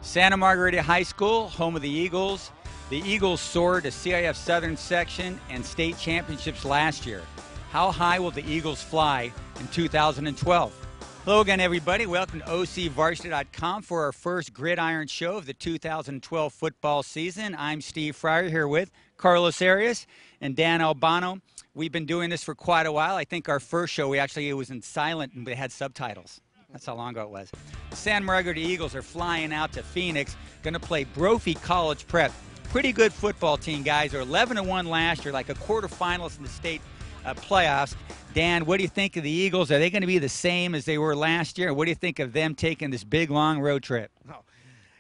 Santa Margarita High School, home of the Eagles. The Eagles soared to CIF Southern Section and state championships last year. How high will the Eagles fly in 2012? Hello again, everybody. Welcome to OCVarsity.com for our first Gridiron show of the 2012 football season. I'm Steve Fryer here with Carlos Arias and Dan Albano. We've been doing this for quite a while. I think our first show, it was in silent and we had subtitles. That's how long ago it was. The Santa Margarita Eagles are flying out to Phoenix, going to play Brophy College Prep. Pretty good football team, guys. They're 11-1 last year, like a quarterfinalist in the state playoffs. Dan, what do you think of the Eagles? Are they going to be the same as they were last year? What do you think of them taking this big, long road trip? Oh.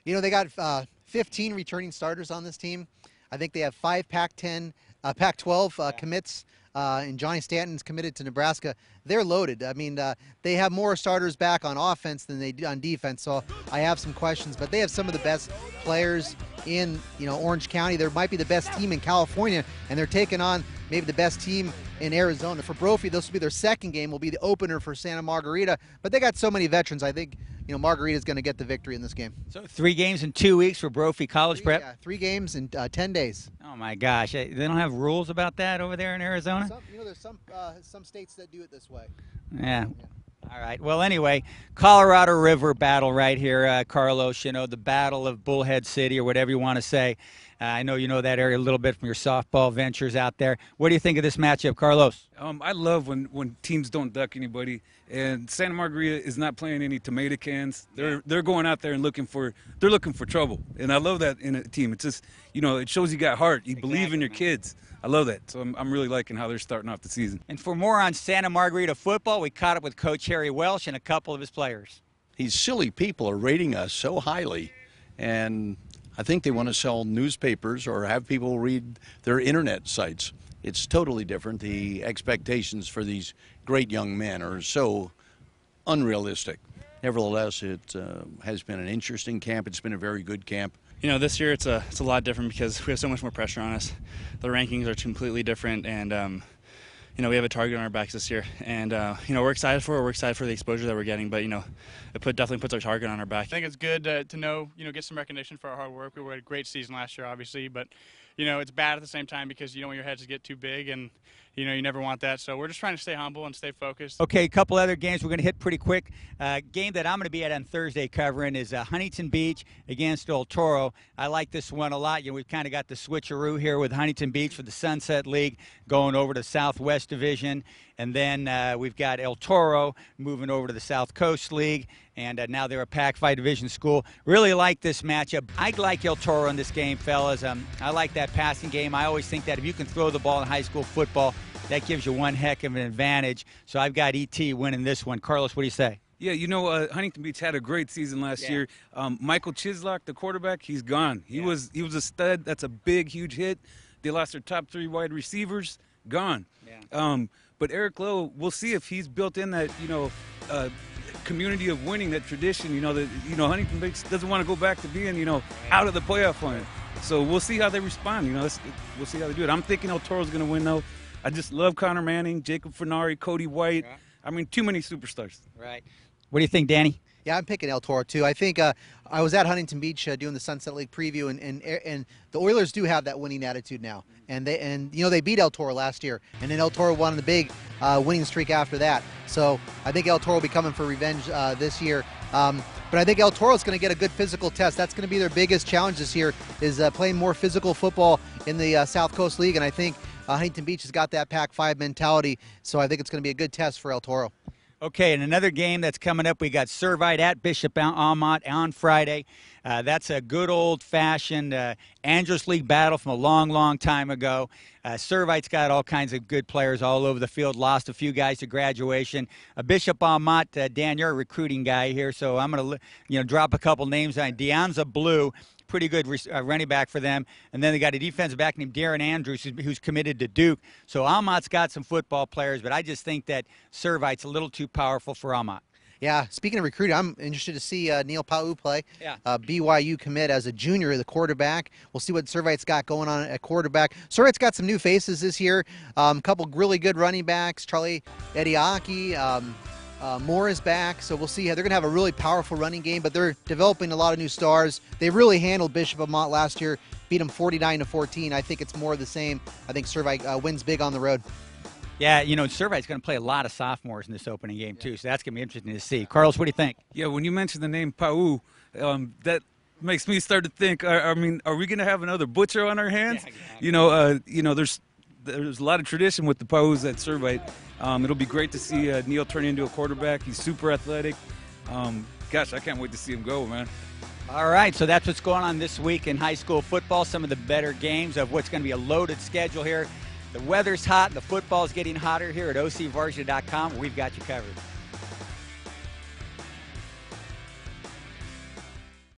You know, they got 15 returning starters on this team. I think they have 5 Pac-12 commits, and Johnny Stanton's committed to Nebraska. They're loaded. I mean, they have more starters back on offense than they do on defense, so I have some questions. But they have some of the best players in, Orange County. They might be the best team in California, and they're taking on maybe the best team in Arizona. For Brophy, this will be their second game. Will be the opener for Santa Margarita. But they got so many veterans. I think, Margarita's going to get the victory in this game. So 3 games in 2 weeks for Brophy College Prep? Yeah, 3 games in 10 days. Oh, my gosh. They don't have rules about that over there in Arizona? There's some states that do it this way. Yeah. All right. Well, anyway, Colorado River battle right here, Carlos. The Battle of Bullhead City or whatever you want to say. I know you know that area a little bit from your softball ventures out there. What do you think of this matchup, Carlos? I love when teams don't duck anybody, and Santa Margarita is not playing any tomato cans. They're going out there and looking for trouble, and I love that in a team. It's just it shows you got heart. You believe in your kids. I love that. So I'm really liking how they're starting off the season. And for more on Santa Margarita football, we caught up with Coach Harry Welsh and a couple of his players. These silly people are rating us so highly, and I think they want to sell newspapers or have people read their internet sites. It's totally different. The expectations for these great young men are so unrealistic. Nevertheless, it has been an interesting camp. It's been a very good camp. This year it's a lot different because we have so much more pressure on us. The rankings are completely different, and we have a target on our backs this year, and we're excited for it. We're excited for the exposure that we're getting, but it definitely puts our target on our back. I think it's good to know, get some recognition for our hard work. We had a great season last year, obviously, but it's bad at the same time because you don't want your heads to get too big, and you never want that. So we're just trying to stay humble and stay focused. Okay, a couple other games we're going to hit pretty quick. Game that I'm going to be at on Thursday covering is Huntington Beach against El Toro. I like this one a lot. We've kind of got the switcheroo here with Huntington Beach for the Sunset League going over to Southwest Division. And then we've got El Toro moving over to the South Coast League. And now they're a Pac-5 Division school. Really like this matchup. I like El Toro in this game, fellas. I like that passing game. I always think that if you can throw the ball in high school football, that gives you one heck of an advantage. So I've got ET winning this one. Carlos, what do you say? Yeah, Huntington Beach had a great season last year. Michael Chislock, the quarterback, he's gone. He was a stud. That's a big, huge hit. They lost their top 3 wide receivers. Gone. Yeah. But Eric Lowe, we'll see if he's built in that, community of winning, that tradition, that Huntington Beach doesn't want to go back to being, out of the playoff line. So we'll see how they respond. We'll see how they do it. I'm thinking El Toro's going to win, though. I just love Connor Manning, Jacob Fernari, Cody White. Yeah. I mean, too many superstars. Right. What do you think, Danny? Yeah, I'm picking El Toro too. I think I was at Huntington Beach doing the Sunset League preview, and the Oilers do have that winning attitude now, and they beat El Toro last year, and then El Toro won the big winning streak after that. So I think El Toro will be coming for revenge this year. But I think El Toro is going to get a good physical test. That's going to be their biggest challenge this year, is playing more physical football in the South Coast League, and I think Huntington Beach has got that Pac-5 mentality, so I think it's going to be a good test for El Toro. Okay, and another game that's coming up, we got Servite at Bishop Amat on Friday. That's a good old-fashioned Andros League battle from a long, long time ago. Servite's got all kinds of good players all over the field, lost a few guys to graduation. Bishop Amat, Dan, you're a recruiting guy here, so I'm going to drop a couple names on. Deonza Blue, pretty good running back for them. And then they got a defensive back named Darren Andrews who's committed to Duke. So Amat's got some football players, but I just think that Servite's a little too powerful for Amat. Yeah, speaking of recruiting, I'm interested to see Neil Pau play. Yeah. BYU commit as a junior, the quarterback. We'll see what Servite's got going on at quarterback. Servite's got some new faces this year. A couple really good running backs, Charlie Ediaki, Moore is back, so we'll see. They're going to have a really powerful running game, but they're developing a lot of new stars. They really handled Bishop Amat last year, beat them 49-14. I think it's more of the same. I think Servite wins big on the road. Yeah, Servite's going to play a lot of sophomores in this opening game, too, so that's going to be interesting to see. Carlos, what do you think? Yeah, when you mentioned the name Pau, that makes me start to think, are we going to have another butcher on our hands? Yeah, exactly. There's a lot of tradition with the Paus at Servite. It'll be great to see Neil turn into a quarterback. He's super athletic. Gosh, I can't wait to see him go, man. All right, so that's what's going on this week in high school football, some of the better games of what's going to be a loaded schedule here. The weather's hot, and the football's getting hotter here at OCVarsity.com. We've got you covered.